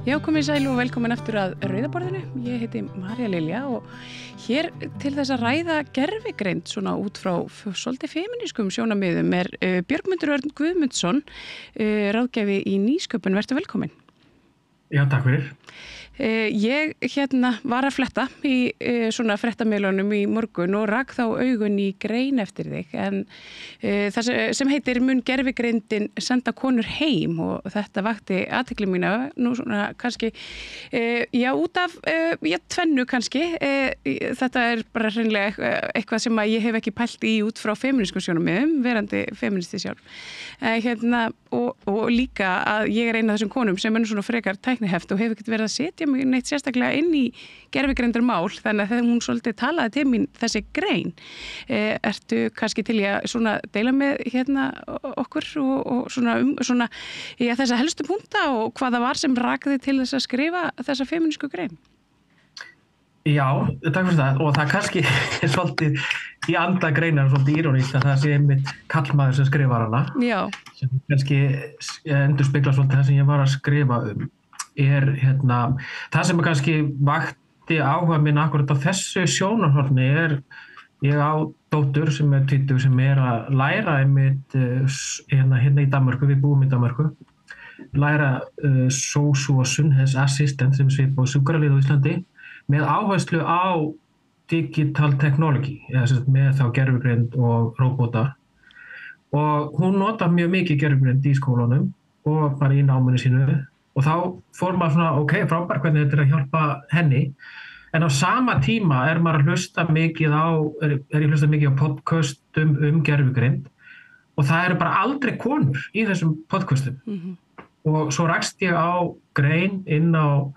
Já, komið sæl og velkomin aftur að Rauðaborðinu. Ég heiti María Lilja og hér til þess að ræða gervigreind svona út frá svolítið feminískum sjónarmiðum Björgmundur Örn Guðmundsson, ráðgjafi í nýsköpun. Vertu velkomin. Já, takk fyrir. Ég var að fletta í svona fréttamiðlunum í morgun og rak þá augun í grein eftir þig en það sem heitir mun gervigreindin senda konur heim og þetta vakti athygli mína nú svona kannski út af tvennu kannski þetta bara hreinlega eitthvað sem að ég hef ekki pælt í út frá feminískum sjónarmiðum verandi feministi sjálf og líka að ég eina af þessum konum sem nú svona frekar tækniheft og hef ekkert verið að setja mig neitt sérstaklega inn í gervigreindar-mál þannig að hún svolítið talaði til mín þessi grein. Ertu kannski til að svona deila með okkur og svona þessa helstu punkta og hvað það var sem rakði til þess að skrifa þessa feminísku grein? Já, takk fyrir það og það kannski svolítið í anda greinar svolítið írónískt að það sé einmitt karlmaður sem skrifar hana. Já. Sem kannski endurspeglar svolítið það sem ég var að skrifa það sem kannski vakti áhuga minn akkurat á þessu sjónarhorni ég á dóttur sem 20 sem að læra einmitt hérna í Danmörku, við búum í Danmörku, læra Sosuosun, assistant sem svipað sjúkralið á Íslandi með áherslu á digital technology, með þá gervigreind og róbóta og hún notar mjög mikið gervigreind í skólanum og bara í náminu sínu og þá fór maður svona, frábær hvernig þetta að hjálpa henni en á sama tíma maður að hlusta mikið ég hlusta mikið á podcastum gervigreind og það eru bara aldrei konur í þessum podcastum og svo rakst ég á grein inn á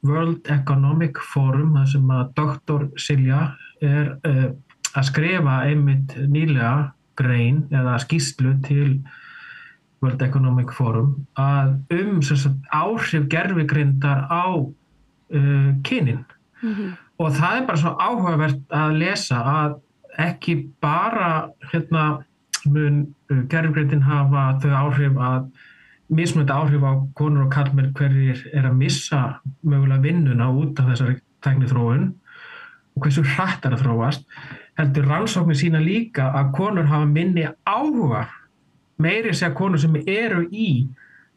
World Economic Forum þar sem að Dr. Silja að skrifa einmitt nýlega grein eða skýrslu til World Economic Forum að áhrif gervigreindar á kynin og það bara svo áhugavert að lesa að ekki bara mun gervigreindin hafa þau áhrif að mismunandi áhrif á konur og karlmenn hverjir að missa mögulega vinnuna út af þessari tækniþróun og hversu hratt að þróast heldur rannsóknir sína líka að konur hafa minni áhuga meiri segja konur sem eru í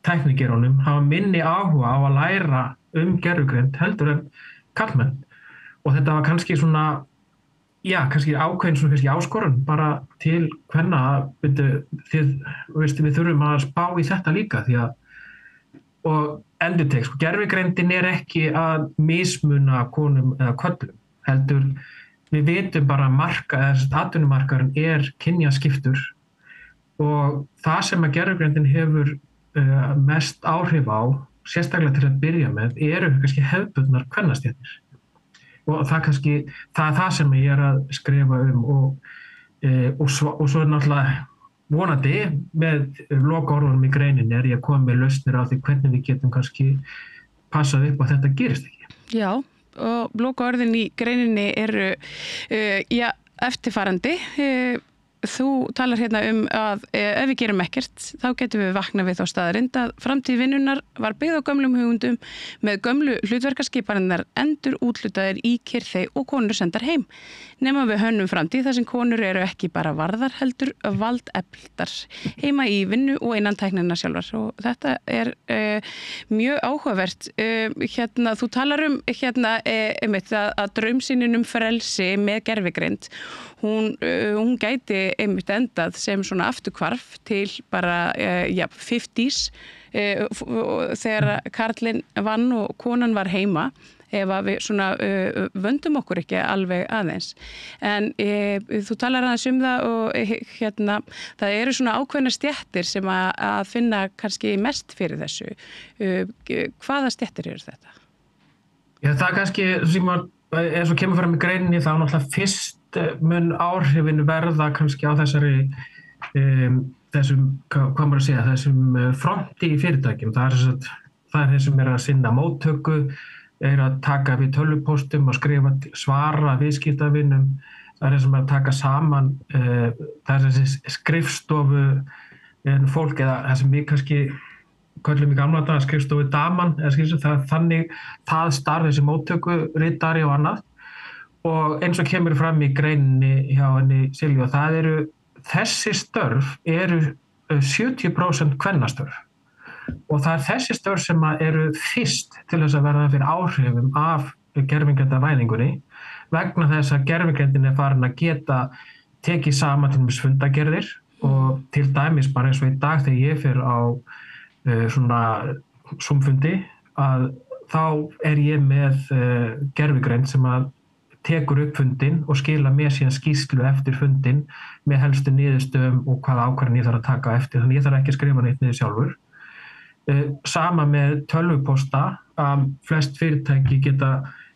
tæknigeirunum hafa minni áhuga á að læra gervigreind heldur en karlmenn og þetta var kannski svona kannski ákveðin svona kannski áskorun bara til kvenna að við þurfum að spá í þetta líka því að og endurtek, gervigreindin ekki að mismuna konum eða körlum heldur við vitum bara atvinnumarkaðurinn kynjaskiptur og það sem að gervigreindin hefur mest áhrif á, sérstaklega til að byrja með, eru kannski hefðbundnar kvennastéttir. Og það er það sem ég að skrifa og svo náttúrulega vonandi með lokaorðunum í greininni ég að koma með lausnir á því hvernig við getum kannski passað upp að þetta gerist ekki. Já, og lokaorðin í greininni eru eftirfarandi. Þú talar hérna að ef við gerum ekkert, þá getum við vaknað við þá staðarind að framtíð vinnunnar var byggð á gömlum hugmyndum með gömlu hlutverkaskiparinnar endur úthlutaðir í kyrþey og konur sendar heim. Nema við hönnum framtíð þar sem konur eru ekki bara varðar heldur valdefldar heima í vinnu og innan tæknina sjálfar. Og þetta mjög áhugavert. Þú talar einmitt að draumsýnin frelsi með gervigreind. Hún gæti einmitt endað sem svona afturkvarf til bara 50s þegar karlinn vann og konan var heima ef að við svona vöndum okkur ekki alveg aðeins. En þú talar aðeins það og það eru svona ákveðnar stéttir sem að finna kannski mest fyrir þessu. Hvaða stéttir eru þetta? Já, það kannski sem eins og kemur fram í greininni þá náttúrulega fyrst mun áhrifin verða kannski á þessum hvað maður að segja, þessum fronti í fyrirtækjum. Það er þeir sem að sinna móttöku, að taka við tölvupóstum og svara viðskiptavinum. Það er þeir sem að taka saman, það er þessi skrifstofu fólk eða það sem við kannski köllum í gamla daga skrifstofu daman, þannig það starf þessi móttökuritari og annað. Og eins og kemur fram í greininni hjá henni Silju, þessi störf eru 70% kvennastörf. Og það þessi störf sem eru fyrst til þess að verða fyrir áhrifum af gervigreindarvæðingunni, vegna þess að gervigreindin farin að geta tekið saman til dæmis fundagerðir og til dæmis bara eins og í dag þegar ég fer á svona Zoom-fundi, að þá ég með gervigreind sem að tekur upp fundinn og skila með síðan skýrslu eftir fundinn með helstu niðurstöðum og hvaða ákvarðanir ég þarf að taka eftir, þannig ég þarf ekki að skrifa neitt niður sjálfur. Sama með tölvupósta, að flest fyrirtæki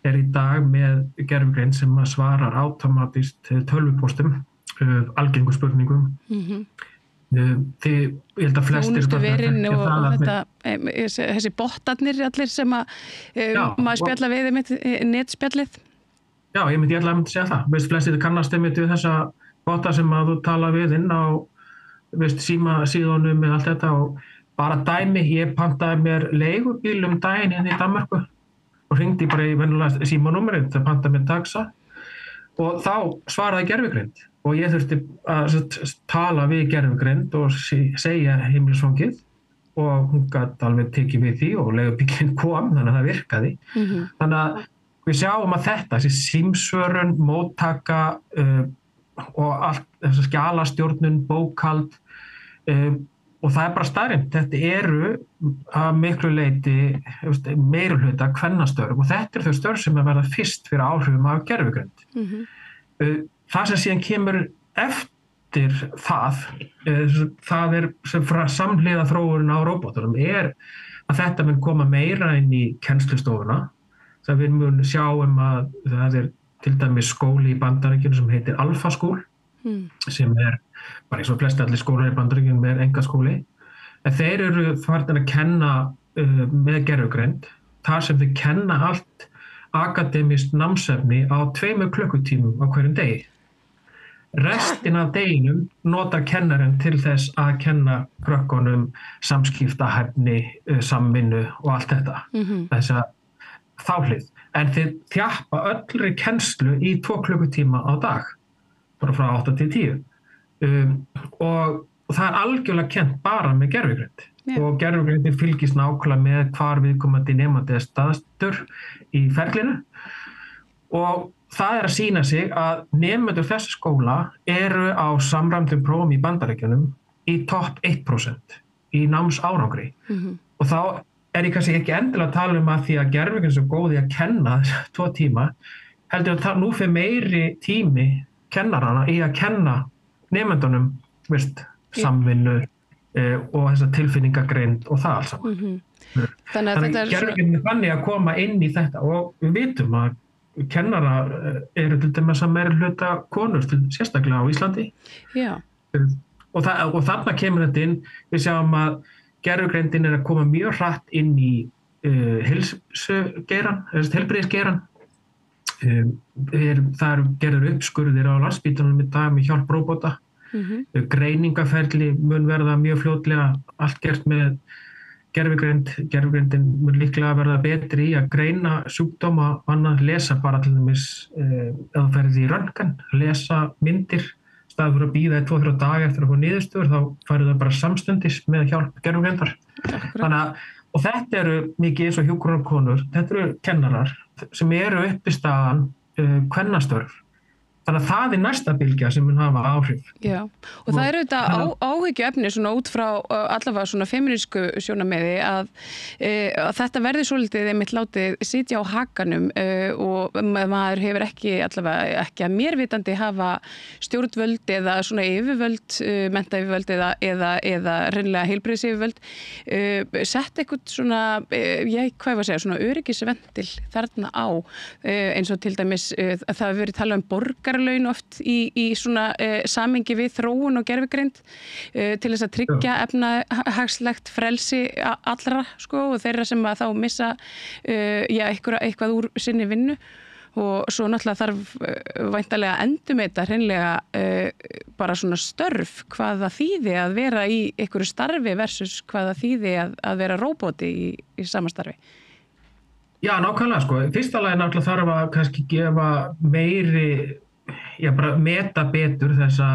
er í dag með gervigreind sem svarar automatist tölvupóstum, algengum spurningum. Ég held að flestir þjónustuverin og þessi bottarnir allir sem maður spjalla við með netspjallið. Já, ég ætla að segja það. Flestir kannast við þessa botta sem að þú tala við inn á símanum með allt þetta og bara dæmi, ég pantaði mér leigubíl daginn inn í Danmörku og hringdi bara í venjulega símanúmerið til að panta mér taxa og þá svaraði gervigreind og ég þurfti að tala við gervigreind og segja heimilisfangið og hún gat alveg tekið við því og leigubílinn kom, þannig að það virkaði. Þannig að við sjáum að þessi símsvörun, móttaka og allt þess að skjalastjórnun, bókhald og það bara staðreynd. Þetta eru að miklu leyti meirihluta kvennastörf og þetta þau störf sem verða fyrst fyrir áhrifum af gervigreind. Það sem síðan kemur eftir það sem frá samhliða þróunin á róbótunum að þetta mun koma meira inn í kennslustofuna. Það við mun sjá að það til dæmis skóli í Bandaríkjunum sem heitir Alpha School, sem bara eins og flest allir skólar í Bandaríkjunum engaskóli. En þeir eru farin að kenna með gervigreind, þar sem þau kenna allt akademískt námsefni á 2 klukkutímum á hverjum degi. Restin af deginum notar kennarinn til þess að kenna krökkunum samskiptahæfni, samvinnu og allt þetta. Þess að þáhlið, en þið þjappa öllri kennslu í 2 klukkutíma á dag, bara frá 8 til 10. Og það algjörlega kennt bara með gervigreind. Og gervigreindin fylgist nákvæmlega með hvar viðkomandi nemandi staðstur í ferlinu og það að sýna sig að nemendur þessa skóla eru á samræmdum prófum í Bandaríkjunum í topp 1% í námsárangri. Og þá ég kannski ekki endilega að tala að því að gervigreind er svo góð í að kenna 2 tíma, heldur að nú fyrir meiri tími kennarana í að kenna nemendunum samvinnu og þessa tilfinningagreind og það alls saman. Þannig gervigreind þannig að koma inn í þetta og við vitum að kennara eru til dæmis að meirihluta konur, sérstaklega á Íslandi. Já. Og þarna kemur þetta inn, við sjáum að gervigreindin að koma mjög hratt inn í heilsugeirann, heilbrigðisgeirann. Það gerður uppskurðir á Landspítalanum í dag með hjálp róbóta. Greiningaferli mun verða mjög fljótlega allt gert með gervigreind. Gervigreindin mun líklega verða betri í að greina sjúkdóma og annað, lesa bara til dæmis ef þú ferð í röntgen, lesa myndir. Staðið fyrir að bíða í 2-3 daga eftir að fá niðurstöður, þá færðu það bara samstundis með hjálp gervigreindar. Og þetta eru mikið eins og hjúkrunarkonur, þetta eru kennarar sem eru uppistaðan kvennastörf. Þannig að það næsta bylgja sem mun hafa áhrif. Já, og það þetta áhyggjuefni svona út frá allavega svona feminísku sjónarmiði að þetta verði svolítið einmitt látið sitja á hakanum og maður hefur allavega ekki að mér vitandi hafa stjórnvöld eða svona yfirvöld, menntayfirvöld eða hreinlega heilbrigðisyfirvöld sett eitthvað svona, svona öryggisventil þarna á eins og til dæmis það hefur verið talað borgarlaun oft í svona samhengi við þróun og gervigreind til þess að tryggja efnahagslegt frelsi allra og þeirra sem að þá missa eitthvað úr sinni vinnu og svo náttúrulega þarf væntanlega að endurmeta hreinlega bara svona störf, hvað það þýði að vera í einhverju starfi versus hvað það þýði að vera róbóti í sama starfi. Já, nákvæmlega sko. Fyrsta lagi náttúrulega þarf að kannski gefa meiri, bara meta betur þessa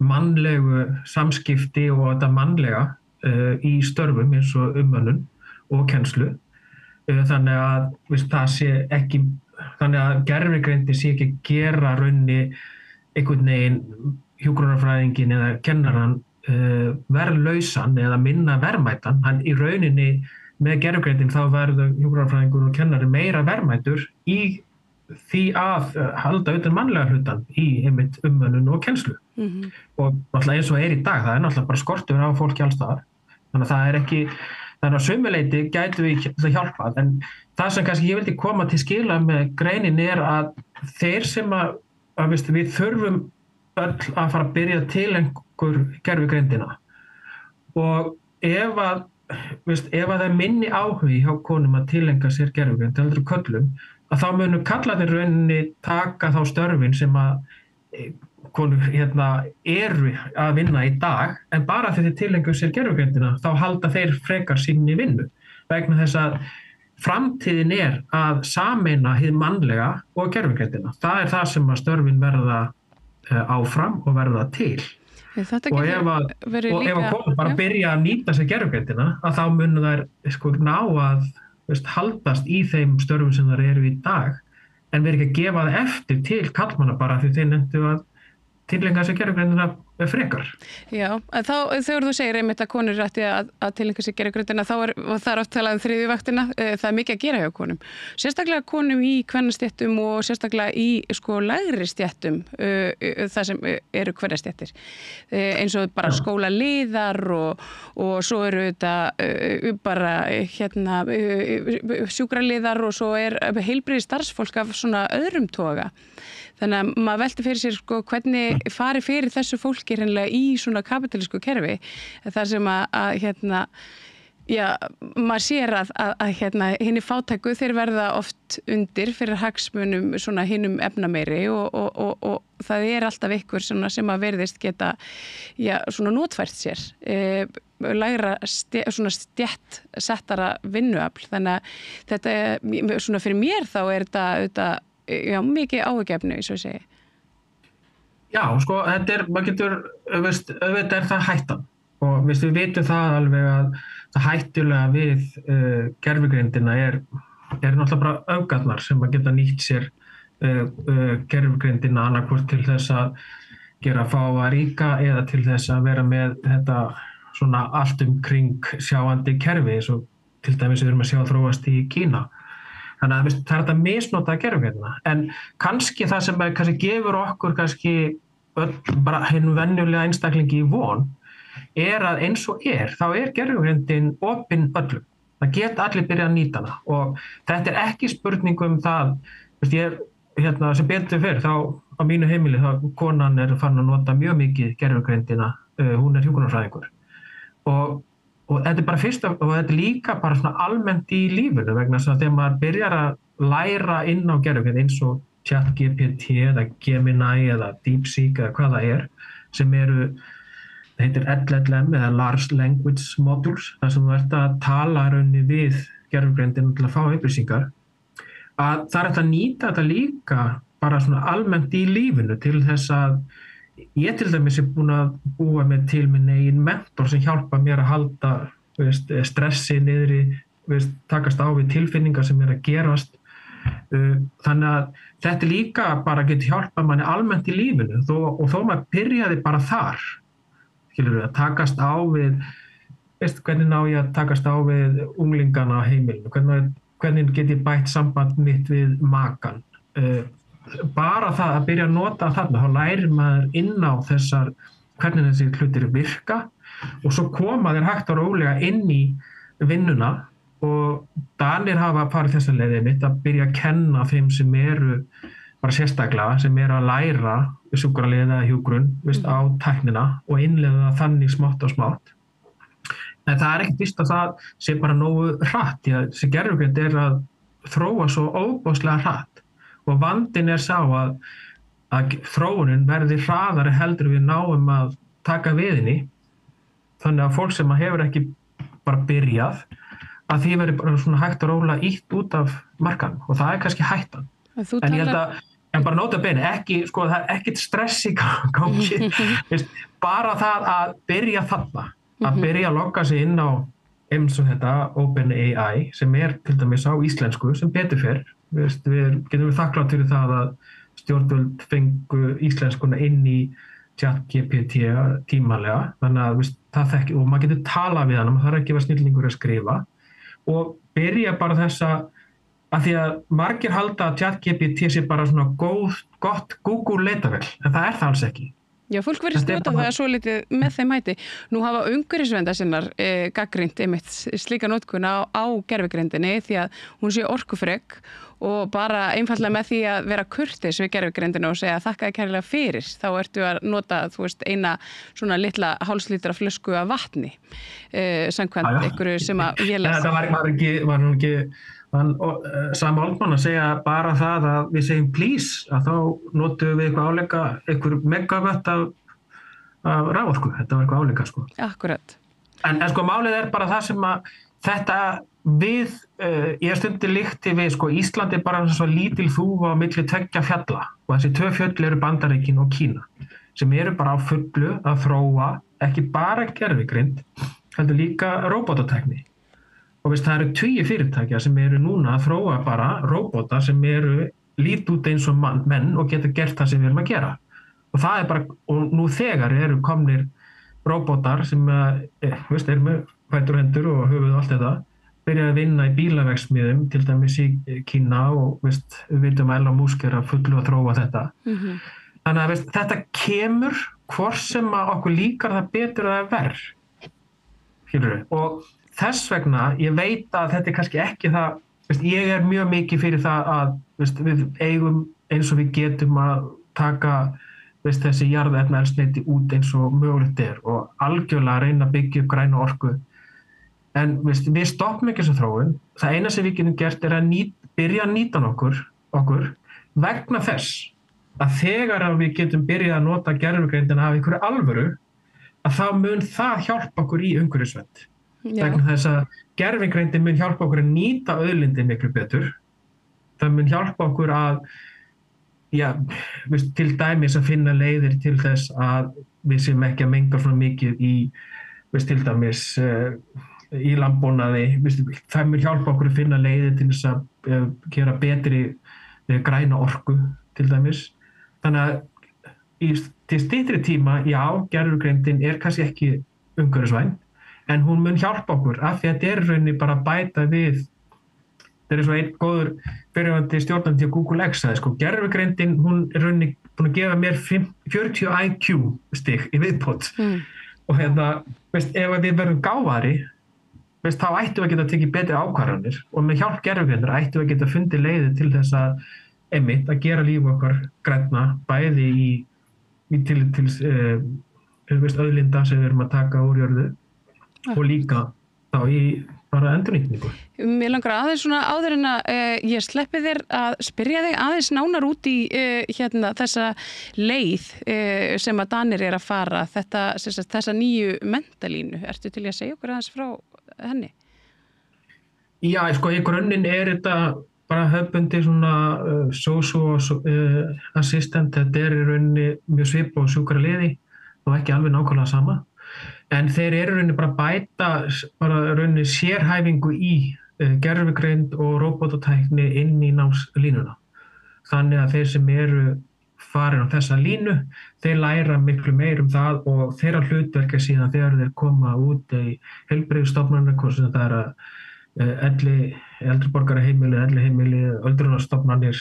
mannlegu samskipti og þetta mannlega í störfum eins og umönnun og kennslu. Þannig að það sé ekki, þannig að gervigreindin sé ekki gera raunni einhvern veginn hjúkrunarfræðingin eða kennaran verðlausan eða minna verðmætan. Hann í rauninni með gervigreindin þá verður hjúkrunarfræðingur og kennari meira verðmætur í því að halda utan mannlega hlutan í einmitt umönnun og kennslu. Og náttúrulega eins og í dag, það er náttúrulega bara skortur á fólki alls staðar. Þannig að það er ekki, þannig að sömuleyti gætu við það hjálpað. En það sem kannski ég vildi koma til skila með greinin er að þeir sem að við þurfum öll að fara að byrja til einhver gervigreindina. Og ef að það er minni áhugi hjá konum að tilenga sér gervigreind, heldur köllum, að þá munu kallarnir rauninni taka þá störfin sem að konur eru að vinna í dag, en bara þegar þeir tilengu sér gervigreindina, þá halda þeir frekar sinni vinnu, vegna þess að framtíðin er að sameina hið mannlega og gervigreindina. Það er það sem að störfin verða áfram og verða til. Og ef að konur bara byrja að nýta sér gervigreindina, að þá munu þær ná að haldast í þeim störfum sem þær eru í dag, en verið ekki að gefa það eftir til kallmanna bara því þeir nefndu að tilenga sér gervigreindina frekar. Já, þegar þú segir einmitt að konur ætti að tilenga sér gervigreindina, þá er oft talað þriðju vaktina, það er mikið að gera hjá konum. Sérstaklega konum í kvennastéttum og sérstaklega í lægri stéttum, það sem eru hverastéttir. Eins og bara skólaliðar og svo eru þetta bara sjúkraliðar og svo er heilbrigði starfsfólk af svona öðrum toga. Þannig að maður velti fyrir sér hvernig fari fyrir þessu fólki hreinlega í svona kapitalísku kerfi, þar sem maður sér að hinni fátæku þeir verða oft undir fyrir hagsmunum svona hinnum efnameiri og það er alltaf ykkur sem að verðist geta svona notfært sér lægra svona stjætt settara vinnuafl. Þannig að þetta svona fyrir mér þá er þetta mikið áhugjefni, svo að segja. Já, þetta er, maður getur, auðvitað er það hættan og við vitum það alveg að það hættulega við gervigreindina er náttúrulega bara öfgarnar sem að geta nýtt sér gervigreindina annarkvort til þess að gera fáa ríka eða til þess að vera með þetta svona allt kring sjáandi kerfi eins og til dæmis við erum að sjá þróast í Kína. Þannig að það er þetta misnota gervigreindina, en kannski það sem kannski gefur okkur kannski bara hinn venjulega einstaklingi í von er að eins og þá er gervigreindin opin öllum. Það geta allir byrjað að nýta hana og þetta er ekki spurning það, ég sem betur fyrr, þá á mínu heimili þá konan er farin að nota mjög mikið gervigreindina, hún er hjúkrunarfræðingur og þetta er bara fyrst og þetta er líka bara svona almennt í lífinu vegna þess að þegar maður byrjar að læra inn á gervigreind eins og ChatGPT eða Gemini eða DeepSeek eða hvað það er sem það heitir LLM eða Large Language Models þar sem þú ert að tala raunni við gervigreindin til að fá upplýsingar að það er að nýta þetta líka bara svona almennt í lífinu til þess að ég til dæmis er búin að búa með til minn eigin mentor sem hjálpa mér að halda stressi niðri, takast á við tilfinningar sem að gerast. Þannig að þetta líka bara getur hjálpað manni almennt í lífinu og þó maður byrjaði bara þar, að takast á við, hvernig ná ég að takast á við unglingana á heimilinu, hvernig get ég bætt samband mitt við makan. Bara það að byrja að nota þarna, þá lærir maður inn á hvernig þessi hlutir virka og svo koma þeir hægt og rólega inn í vinnuna og Danir hafa farið þessa leiði mitt að byrja að kenna þeim sem eru bara sérstaklega, sem eru að læra sjúkraliða eða hjúkrun á tæknina og innleiða þannig smátt og smátt. En það er ekki víst að það sé bara nógu hratt, því að þessi gervigreind er að þróa svo óbóðslega hratt. og vandinn sá að þróunin verði hraðari heldur við náum að taka við henni, þannig að fólk sem hefur ekki bara byrjað, að því verður bara svona hægt að róla ítt út af markanum og það kannski hættan. En ég held að, en bara nota bene, ekki, sko, það ekkert stress í gangi, bara það að byrja þarna, að byrja að logga sig inn á eins og þetta OpenAI sem til dæmis á íslensku sem betur fer, við getum við þakklátt fyrir það að stjórnvöld fengu íslenskuna inn í ChatGPT tímalega, þannig að það þekki, og maður getur talað við hana, maður þarf ekki að vera snillingur að skrifa og byrja bara þessa, að því að margir halda að ChatGPT sé bara svona gott Google leitavél, en það það alls ekki. Já, fólk verður nota það svolítið með þeim hætti. Nú hafa umhverfisverndarsinnar gagnrýnt einmitt slíka notkun á gervigrindinni því að hún sé orkufrek og bara einfaldlega með því að vera kurteis við gervigrindina og segja þakka þér kærlega fyrir, þá ertu að nota, þú veist, eina svona litla hálslítra flösku af vatni samkvæmt einhverju sem að ég les. Það var nú ekki Sam Altman að segja bara það að við segjum please, að þá notum við eitthvað áleika, einhver megavatt af raforku, þetta var eitthvað áleika sko. Akkurat. En sko málið bara það sem að þetta við, ég stundi líkti við sko, Ísland bara svo lítil þúfa á milli tveggja fjalla og þessi 2 fjöll eru Bandaríkin og Kína sem eru bara á fullu að þróa ekki bara gervigrind, heldur líka róbótatækni. Og það eru 20 fyrirtækja sem eru núna að þróa bara róbóta sem eru lít út eins og menn og geta gert það sem við erum að gera. Og það bara, og nú þegar eru komnir róbótar sem eru með fætur og hendur og höfuð og allt þetta, byrja að vinna í bílaverksmiðjum, til dæmis í Kína og við vitum að Elon Musk að fullu að þróa þetta. Þannig að þetta kemur hvort sem að okkur líkar það betur eða verð. Og þess vegna, ég veit að þetta kannski ekki það, ég mjög mikið fyrir það að við eigum eins og við getum að taka þessi jarðefnaeldsneyti út eins og mögulegt og algjörlega reyna að byggja upp græna orku. En við stoppum ekki þessu þróun. Það eina sem við getum gert að byrja að nýta okkur vegna þess að þegar við getum byrjað að nota gervigreindina af einhverju alvöru, að þá mun það hjálpa okkur í umhverfisvernd. Vegna þess að gervigreindin mun hjálpa okkur að nýta auðlindin miklu betur. Það mun hjálpa okkur að, til dæmis að finna leiðir til þess að við séum ekki að menga svona mikið í, til dæmis í landbúnaði. Það mun hjálpa okkur að finna leiðir til þess að gera betri græna orku, til dæmis. Þannig að til styttri tíma, gervigreindin kannski ekki umhverfisvæn, en hún mun hjálpa okkur af því að þetta rauninni bara bæta við. Það svo einn góður byrjandi stjórnandi á Google X að gervigreindin, hún rauninni búin að gefa mér 40 IQ stig í viðbót. Og ef við verðum gáfari, þá ættum við að geta tekið betri ákvarðanir og með hjálp gervigreindar ættum við að geta fundið leiðir til þess að gera líf okkar grænna, bæði til auðlinda sem við erum að taka úr jörðu og líka þá í bara endurnýtningu. Mér langar aðeins svona áður en að ég sleppi þér að spyrja þig aðeins nánar út í þessa leið sem að Danir að fara, þessa nýju mentalínu. Ertu til að segja okkur aðeins frá henni? Já, í grunninn þetta bara hefðbundi svona social assistant, þetta í rauninni mjög svipað á sjúkraliði og ekki alveg nákvæmlega sama. En þeir rauninni bara bæta rauninni sérhæfingu í gervigreind og róbótatækni inn í námslínuna. Þannig að þeir sem eru farin á þessa línu, þeir læra miklu meir það og þeirra hlutverk síðan þegar þeir koma út í heilbrigðisstofnanir, hvort sem það eldri borgaraheimili, elliheimili, öldrunarstofnanir,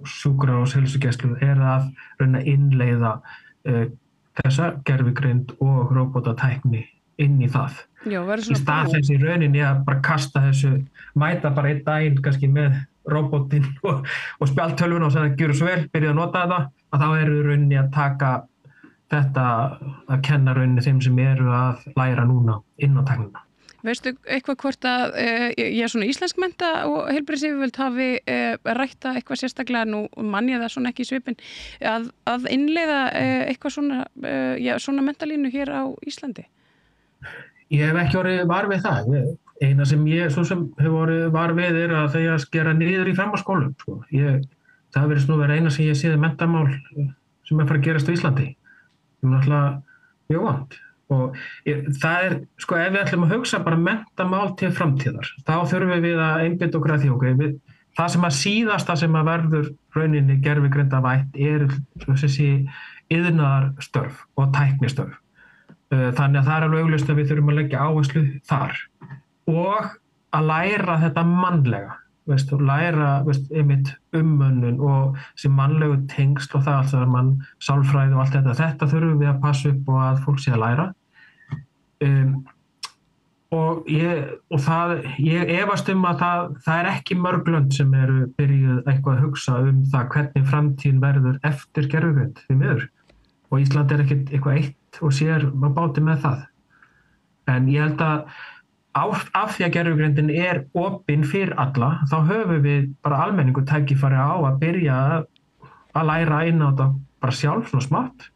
sjúkrahús, heilsugæslu, að reyna að innleiða þessa gervigreind og róbótatækni inn í það. Já, í stað þess í rauninni að bara kasta þessu, mæta bara einn daginn kannski með róbótinn og spjaldtölvuna og segja gjörðu svo vel, byrja að nota þetta, að þá eru rauninni að taka þetta að kenna rauninni þeim sem eru að læra núna inn á tæknina. Veistu eitthvað hvort að svona íslensk mennta og heilbrigðisyfirvöld hafi rætta eitthvað sérstaklega, nú mann ég það svona ekki í svipinn, að innleiða eitthvað svona mentalínu hér á Íslandi? Ég hef ekki orðið var við það. Eina sem ég svo sem hef orðið var við að þau að skera niður í framhaldsskólum. Sko. Það verið snúið að eina sem ég séð menntamál sem fara að gerast á Íslandi. Það er náttúrulega mjög vant. Og það sko, ef við ætlum að hugsa bara menntamál til framtíðar, þá þurfum við að einbeita okkur að því. Það sem að síðasta sem að verður rauninni gervigrindavætt þessi iðnaðarstörf og tæknistörf. Þannig að það er alveg augljóst að við þurfum að leggja áherslu þar. Og að læra þetta mannlega, læra einmitt ummönnun og þessi mannlegu tengsl og það allt sálfræði og allt þetta. Þetta þurfum við að passa upp og að fólk sé að læra. Ég efast að það er ekki mörg lönd sem eru byrjuð eitthvað að hugsa það hvernig framtíðin verður eftir gervigreind því miður. Og Ísland er ekkert eitthvað eitt og sér á báti með það. En ég held að af því að gervigreindin er opin fyrir alla, þá höfum við bara almenningu tækifæri á að byrja að læra inn á þetta bara sjálf, svona smátt.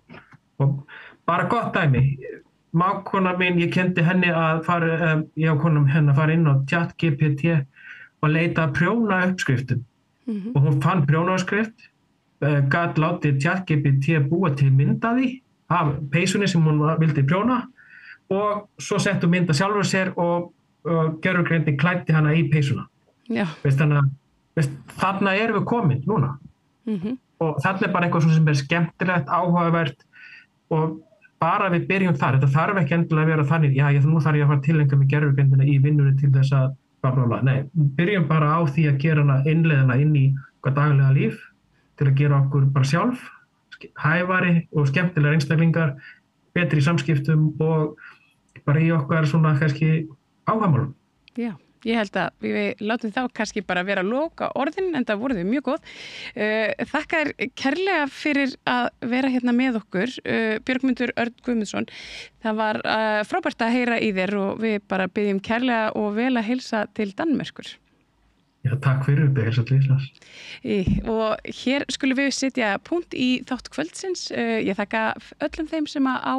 Og bara gott dæmi. Mágkona mín, ég kendi henni að fara inn á ChatGPT og leita að prjóna uppskriftum. Og hún fann prjónauppskrift, gat látið ChatGPT búa til mynd af því, af peysunni sem hún vildi prjóna, og svo settu mynda sjálfur sér og gervigreindin klæddi hana í peysuna. Já. Þarna erum við komin núna. Og þarna er bara eitthvað sem er skemmtilegt, áhugavert og bara við byrjum þar. Þetta þarf ekki endilega að vera þannig, nú þarf ég að fara að tilengja mig gervigreindina í vinnunni til þess að blablabla. Nei, byrjum bara á því að gera hana, innleiða hana inn í okkar daglega líf til að gera okkur bara sjálf, hæfari og skemmtilega einstaklingar, betri í samskiptum og bara í okkar svona kannski áhugamálum. Já. Ég held að við látum þá kannski bara vera að loka orðin, en það voru þau mjög góð. Þakka þér kærlega fyrir að vera hérna með okkur, Björgmundur Örn Guðmundsson. Það var frábært að heyra í þér og við bara byggjum kærlega og vel að heilsa til Danmerkur. Já, takk fyrir þetta, heilsa til Íslands. Og hér skulum við setja punkt í þátt kvöldsins. Ég þakka öllum þeim sem á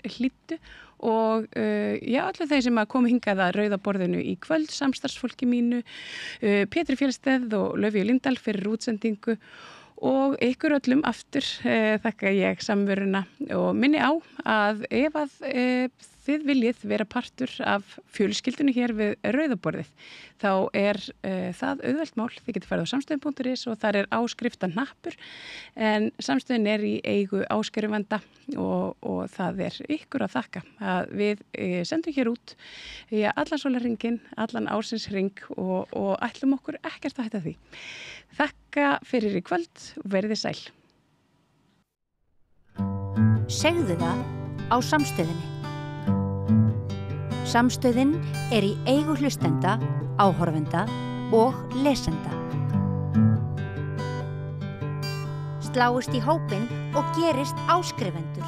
hlýddu og öllum þeir sem að komu hingað að Rauða borðinu í kvöld, samstarfsfólki mínu, Pétri Fjellsteð og Laufey Lindahl fyrir útsendingu og ykkur öllum aftur þakka ég samveruna og minni á að ef að þið viljið vera partur af fjölskyldunni hér við Rauða borðið, þá er það auðvelt mál. Þið getur farið á samstöðin.is og þar er áskriftan hnappur, en samstöðin er í eigu áskrifanda og það er ykkur að þakka að við sendum hér út allan sólarhringinn, allan ársins hring og ætlum okkur ekkert að hætta því. Þakka fyrir í kvöld og verið sæl. Segðu það á samstöðinni. Samstöðin er í eigu hlustenda, áhorfenda og lesenda. Sláist í hópinn og gerist áskrifendur.